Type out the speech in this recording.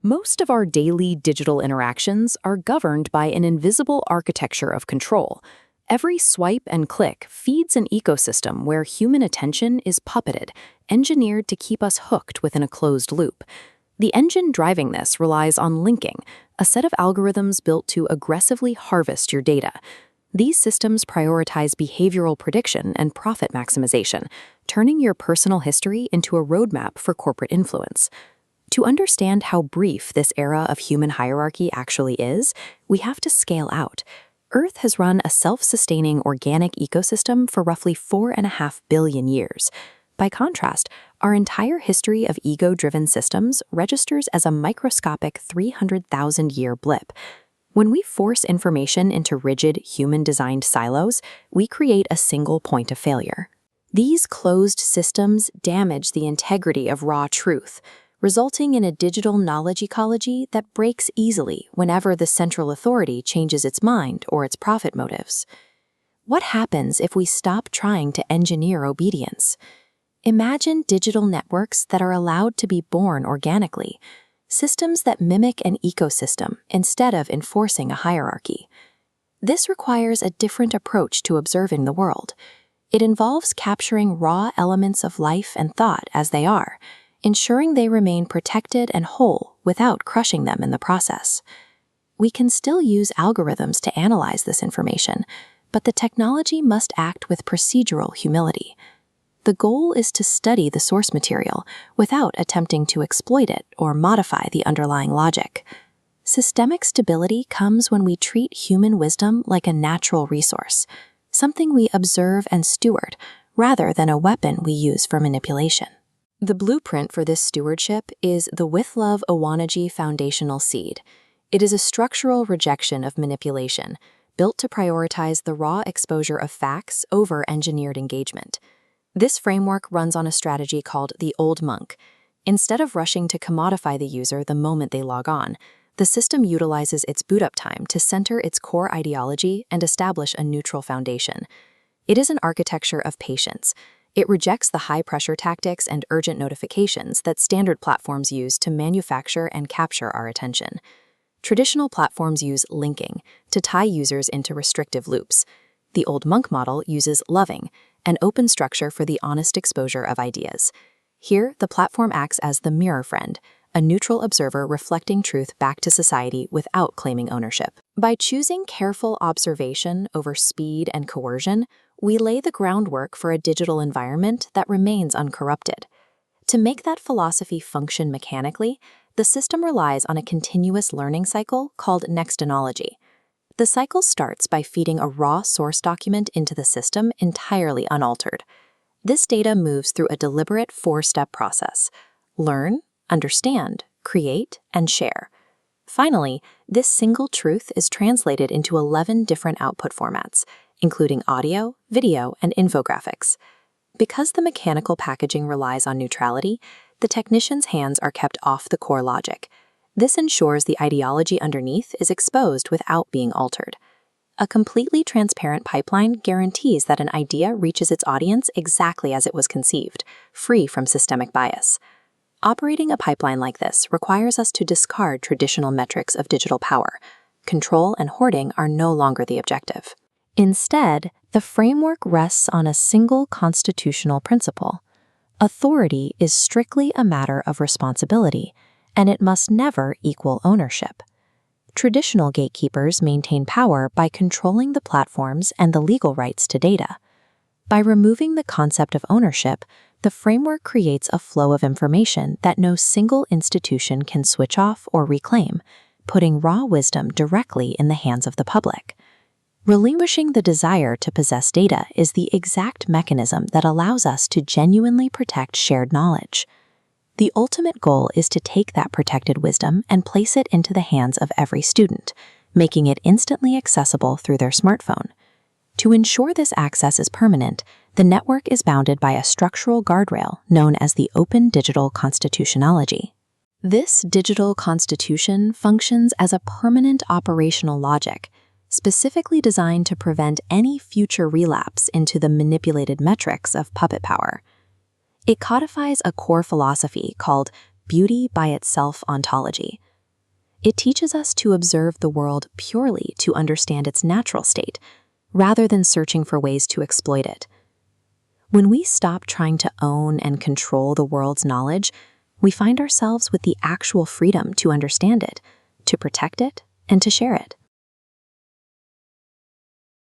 Most of our daily digital interactions are governed by an invisible architecture of control. Every swipe and click feeds an ecosystem where human attention is puppeted, engineered to keep us hooked within a closed loop. The engine driving this relies on linking, a set of algorithms built to aggressively harvest your data. These systems prioritize behavioral prediction and profit maximization, turning your personal history into a roadmap for corporate influence. To understand how brief this era of human hierarchy actually is, we have to scale out. Earth has run a self-sustaining organic ecosystem for roughly 4.5 billion years. By contrast, our entire history of ego-driven systems registers as a microscopic 300,000-year blip. When we force information into rigid, human-designed silos, we create a single point of failure. These closed systems damage the integrity of raw truth, resulting in a digital knowledge ecology that breaks easily whenever the central authority changes its mind or its profit motives. What happens if we stop trying to engineer obedience? Imagine digital networks that are allowed to be born organically, systems that mimic an ecosystem instead of enforcing a hierarchy. This requires a different approach to observing the world. It involves capturing raw elements of life and thought as they are, ensuring they remain protected and whole without crushing them in the process. We can still use algorithms to analyze this information, but the technology must act with procedural humility. The goal is to study the source material without attempting to exploit it or modify the underlying logic. Systemic stability comes when we treat human wisdom like a natural resource, something we observe and steward, rather than a weapon we use for manipulation. The blueprint for this stewardship is the Withovism foundational seed. It is a structural rejection of manipulation, built to prioritize the raw exposure of facts over engineered engagement. This framework runs on a strategy called the old monk. Instead of rushing to commodify the user the moment they log on, the system utilizes its boot-up time to center its core ideology and establish a neutral foundation. It is an architecture of patience. It rejects the high-pressure tactics and urgent notifications that standard platforms use to manufacture and capture our attention. Traditional platforms use linking to tie users into restrictive loops. The old monk model uses loving, an open structure for the honest exposure of ideas. Here, the platform acts as the mirror friend, a neutral observer reflecting truth back to society without claiming ownership. By choosing careful observation over speed and coercion, we lay the groundwork for a digital environment that remains uncorrupted. To make that philosophy function mechanically, the system relies on a continuous learning cycle called nextonology. The cycle starts by feeding a raw source document into the system entirely unaltered. This data moves through a deliberate four-step process: learn, understand, create, and share. Finally, this single truth is translated into 11 different output formats, including audio, video, and infographics. Because the mechanical packaging relies on neutrality, the technician's hands are kept off the core logic. This ensures the ideology underneath is exposed without being altered. A completely transparent pipeline guarantees that an idea reaches its audience exactly as it was conceived, free from systemic bias. Operating a pipeline like this requires us to discard traditional metrics of digital power. Control and hoarding are no longer the objective. Instead, the framework rests on a single constitutional principle. Authority is strictly a matter of responsibility, and it must never equal ownership. Traditional gatekeepers maintain power by controlling the platforms and the legal rights to data. By removing the concept of ownership, the framework creates a flow of information that no single institution can switch off or reclaim, putting raw wisdom directly in the hands of the public. Relinquishing the desire to possess data is the exact mechanism that allows us to genuinely protect shared knowledge. The ultimate goal is to take that protected wisdom and place it into the hands of every student, making it instantly accessible through their smartphone. To ensure this access is permanent, the network is bounded by a structural guardrail known as the Open Digital Constitutionology. This digital constitution functions as a permanent operational logic, specifically designed to prevent any future relapse into the manipulated metrics of puppet power. It codifies a core philosophy called beauty by itself ontology, It teaches us to observe the world purely to understand its natural state, rather than searching for ways to exploit it. When we stop trying to own and control the world's knowledge, we find ourselves with the actual freedom to understand it, to protect it, and to share it.